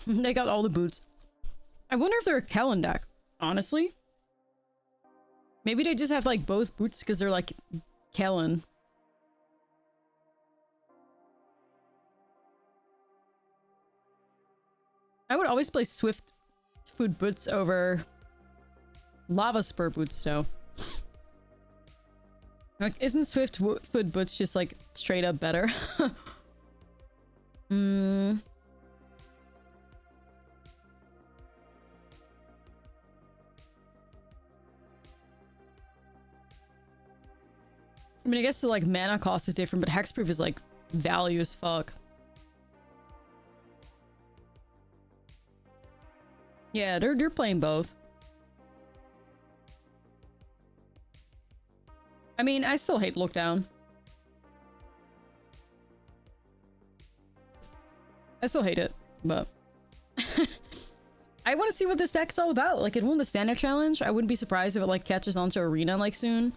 They got all the boots. I wonder if they're a Kellen deck, honestly. Maybe they just have like both boots because they're like Kellen. I would always play Swift Foot boots over Lava Spur boots, though. Like, isn't Swift Foot boots just like straight up better? I mean, I guess the like mana cost is different, but hexproof is like value as fuck. Yeah, they're playing both. I mean, I still hate Look Down. I still hate it, but I want to see what this deck's all about. Like, it won the Standard Challenge. I wouldn't be surprised if it like catches on to Arena like soon.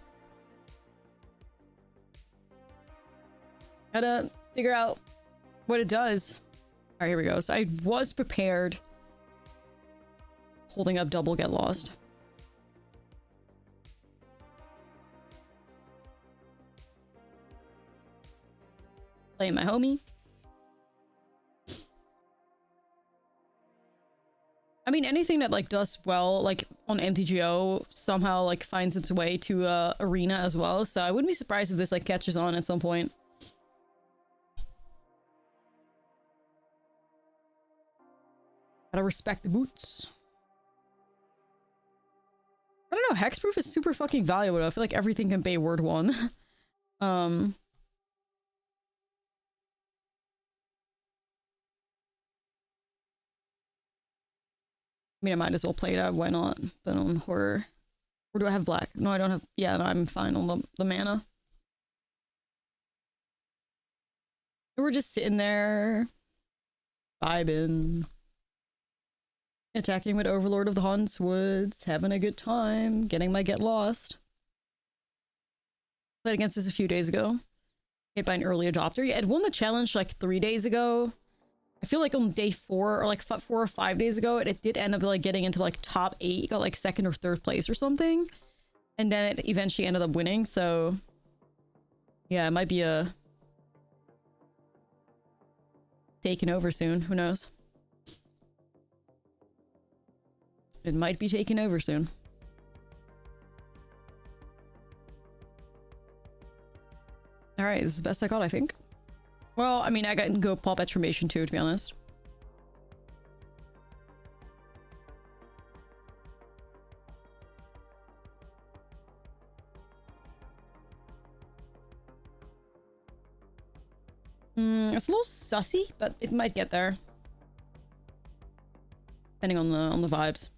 Gotta figure out what it does. Alright, here we go. So I was prepared. Holding up double get lost. Playing my homie. mean, anything that like does well, like on MTGO, somehow like finds its way to Arena as well. So I wouldn't be surprised if this like catches on at some point. Gotta respect the boots. I don't know, hexproof is super fucking valuable though. I feel like everything can pay word 1. I mean, I might as well play that. Why not? But on horror. Or do I have black? No, I don't have... Yeah, no, I'm fine on the mana. We're just sitting there. Vibing. Attacking with Overlord of the Haunts Woods. Having a good time. Getting my get lost. Played against this a few days ago. Hit by an early adopter. Yeah, it won the challenge like 3 days ago. I feel like on day 4 or like 4 or 5 days ago, it did end up like getting into like top 8, got like 2nd or 3rd place or something. And then it eventually ended up winning, so yeah, it might be taken over soon, who knows? It might be taken over soon. Alright, this is the best I got, I think. Well, I mean, I can go pop Transformation too, to be honest. It's a little sussy, but it might get there. Depending on the vibes.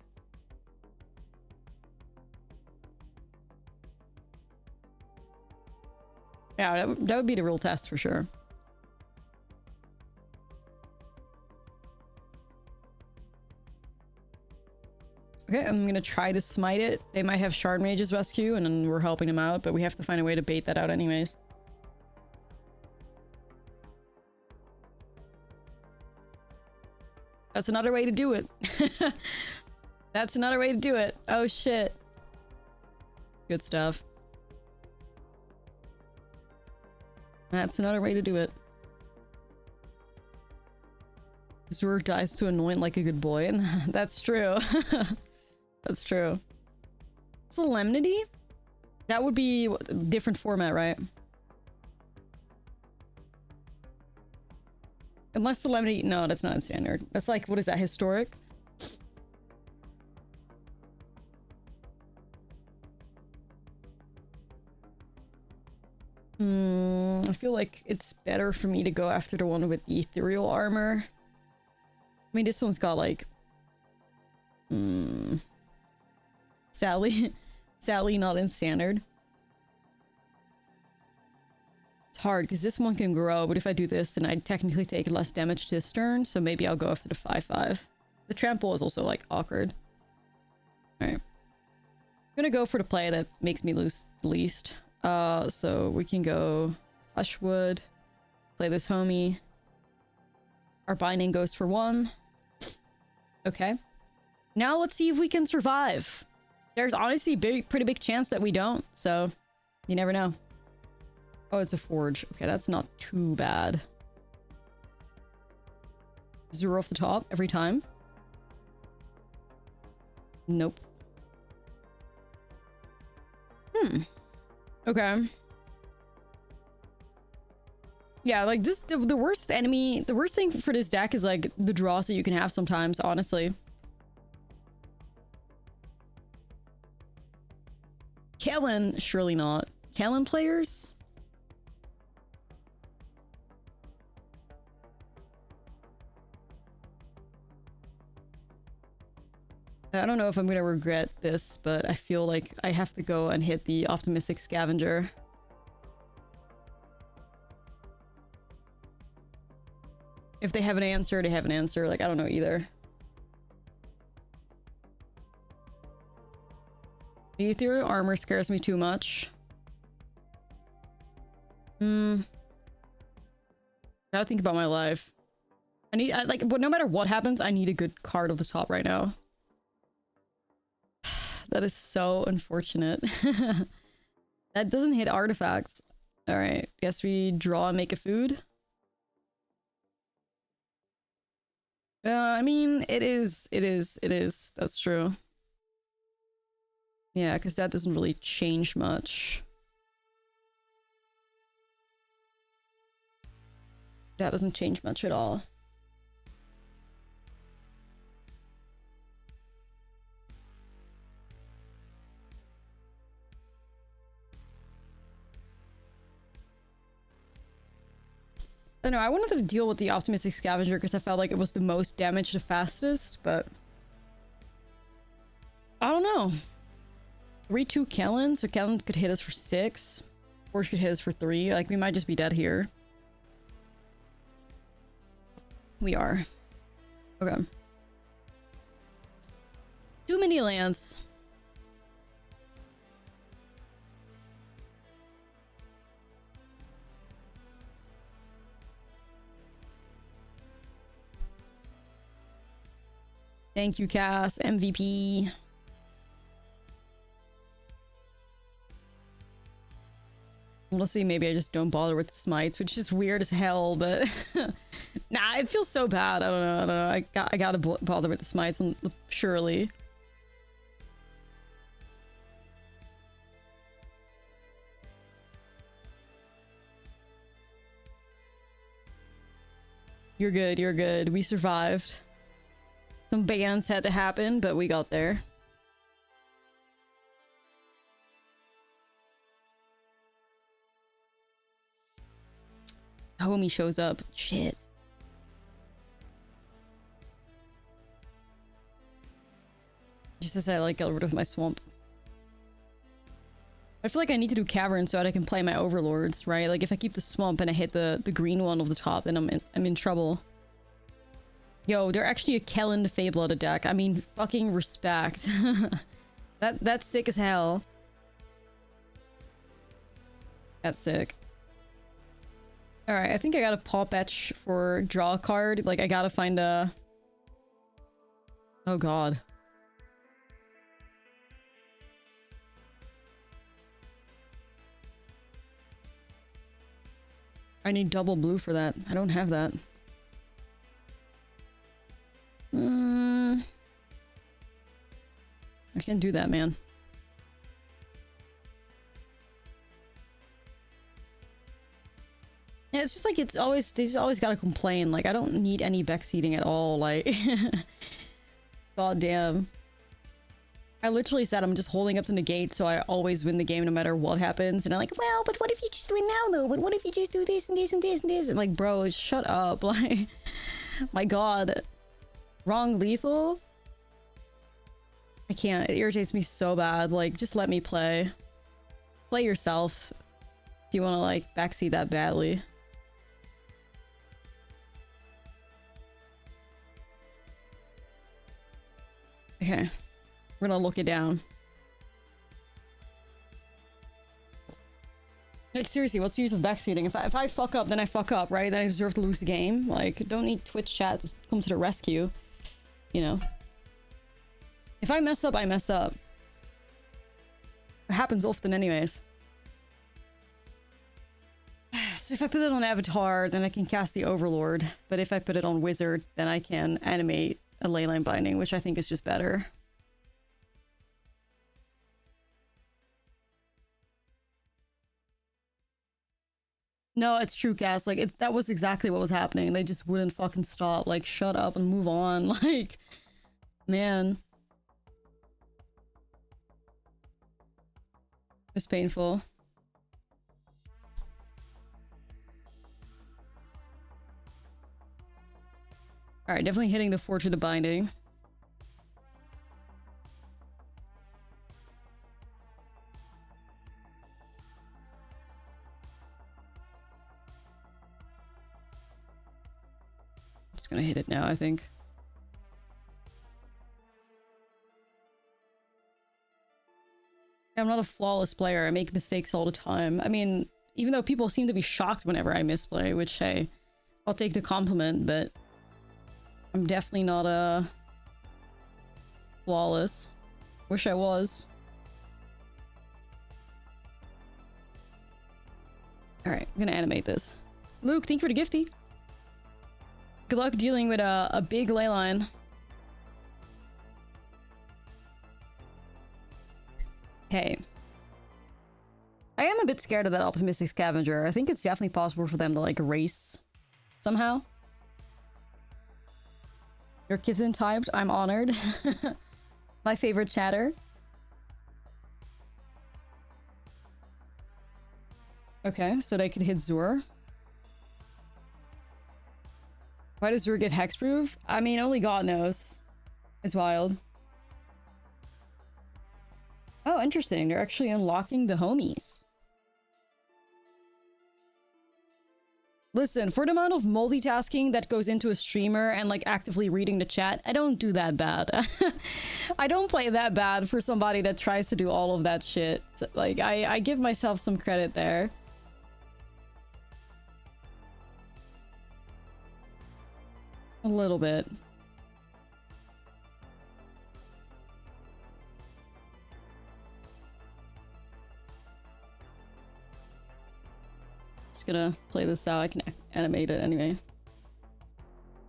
Yeah, that would be the real test for sure. Okay, I'm gonna try to smite it. They might have Shard Mage's Rescue, and then we're helping them out, but we have to find a way to bait that out anyways. That's another way to do it. That's another way to do it. Oh shit. Good stuff. That's another way to do it. Zur dies to anoint like a good boy, and that's true. That's true. Solemnity? That would be a different format, right? Unless Solemnity... No, that's not in Standard. That's like, what is that, Historic? I feel like it's better for me to go after the one with the ethereal armor. I mean, this one's got like... Sally. Sally not in Standard. It's hard because this one can grow, but if I do this, then I technically take less damage to his turn, so maybe I'll go after the 5/5. The trample is also like awkward. Alright. I'm gonna go for the play that makes me lose the least. So we can go Hushwood, play this homie. Our binding goes for 1. Okay. Now let's see if we can survive. There's honestly a pretty big chance that we don't, so you never know. Oh, it's a forge. Okay, that's not too bad. 0 off the top every time. Nope. Okay. Yeah, like this, the worst enemy, the worst thing for this deck is like the draws that you can have sometimes, honestly. Kellen, surely not. Kellen players? I don't know if I'm gonna regret this, but I feel like I have to go and hit the Optimistic Scavenger. If they have an answer, they have an answer. Like, I don't know either. The ethereal armor scares me too much. I gotta think about my life. Like, but no matter what happens, I need a good card at the top right now. That is so unfortunate. That doesn't hit artifacts. Alright, guess we draw and make a food. I mean, it is. That's true. Yeah, because that doesn't really change much. That doesn't change much at all. I don't know, I wanted to deal with the Optimistic Scavenger because I felt like it was the most damage the fastest, but... I don't know. 3-2 Kellen, so Kellen could hit us for 6. Forge could hit us for 3. Like, we might just be dead here. We are. Okay. Too many lands. Thank you, Cass. MVP. Honestly, maybe I just don't bother with smites, which is weird as hell, but... nah, it feels so bad. I don't know. I gotta bother with the smites, surely. You're good, you're good. We survived. Some bans had to happen, but we got there. Homie shows up. Shit. Just as I like got rid of my swamp. I feel like I need to do cavern so that I can play my overlords, right? Like if I keep the swamp and I hit the green one of the top, then I'm in trouble. Yo, they're actually a Kellen the Fable deck. I mean, fucking respect. That's sick as hell. That's sick. Alright, I think I gotta pop etch for draw a card. Like, I gotta find a... Oh god. I need double blue for that. I don't have that. I can't do that, man. Yeah, it's just like they just always gotta complain. Like, I don't need any backseating at all. Like, god damn. I literally said I'm just holding up to negate so I always win the game no matter what happens. And I'm like, well, but what if you just win now though? But what if you just do this and this and this and this? And like, bro, shut up. Like, my god. Wrong lethal? I can't. It irritates me so bad. Like, just let me play. Play yourself. If you want to, like, backseat that badly. Okay. We're gonna look it down. Like, seriously, what's the use of backseating? If I fuck up, then I fuck up, right? Then I deserve to lose the game. Like, don't need Twitch chat to come to the rescue. You know? If I mess up, I mess up. It happens often anyways. So if I put it on Avatar, then I can cast the Overlord. But if I put it on Wizard, then I can animate a Leyline Binding, which I think is just better. No, it's true, Cass. Like, that was exactly what was happening. They just wouldn't fucking stop. Like, shut up and move on. Like, man. It's painful. Alright, definitely hitting the Forge of the Binding. Just gonna hit it now, I think. I'm not a flawless player. I make mistakes all the time. I mean, even though people seem to be shocked whenever I misplay, which, hey, I'll take the compliment, but I'm definitely not flawless. Wish I was. Alright, I'm gonna animate this. Luke, thank you for the gifty. Good luck dealing with a big ley line. Okay. I am a bit scared of that optimistic scavenger. I think it's definitely possible for them to like race somehow. Your kitten typed. I'm honored. My favorite chatter. Okay, so they could hit Zur. Why does Zur get hexproof? I mean, only God knows. It's wild. Oh, interesting. They're actually unlocking the homies. Listen, for the amount of multitasking that goes into a streamer and like actively reading the chat, I don't do that bad. I don't play that bad for somebody that tries to do all of that shit. So, like, I give myself some credit there. A little bit. Just gonna play this out. I can animate it anyway.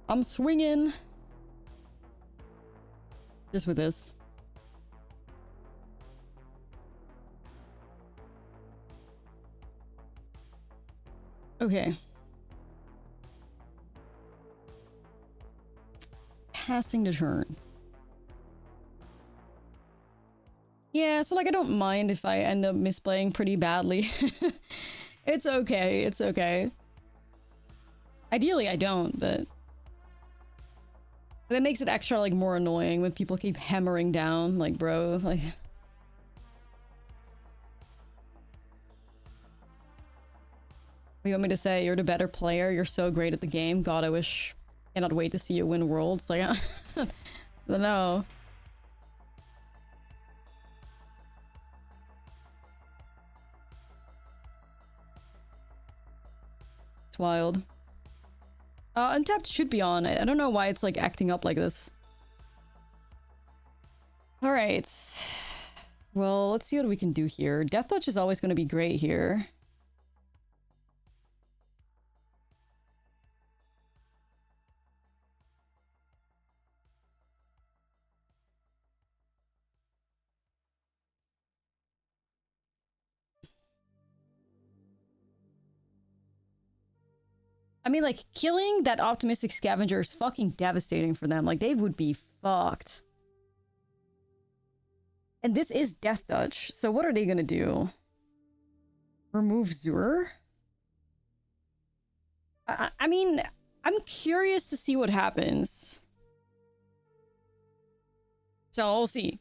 I'm swinging. Just with this. Okay. Passing the turn. Yeah, so like I don't mind if I end up misplaying pretty badly. It's okay, it's okay. Ideally I don't, but that makes it extra like more annoying when people keep hammering down, like bro, like you want me to say you're the better player, you're so great at the game. God, I wish. Cannot wait to see you win Worlds. Like, I don't know. It's wild. Untapped should be on. I don't know why it's like acting up like this. Alright. Well, let's see what we can do here. Death Touch is always going to be great here. I mean, like, killing that optimistic scavenger is fucking devastating for them. Like, they would be fucked. And this is Death Touch, so what are they gonna do? Remove Zur? I mean, I'm curious to see what happens. So, we'll see.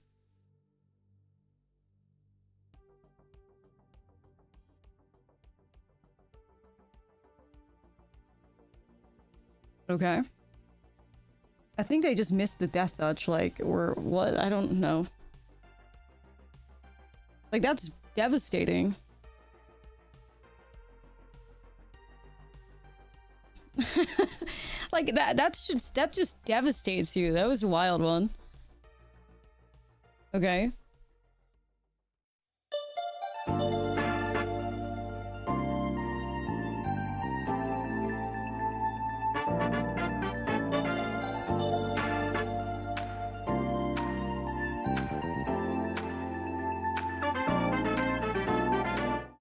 Okay. I think they just missed the Death Touch, like, or what? I don't know. Like, that's devastating. Like, that just devastates you. That was a wild one. Okay.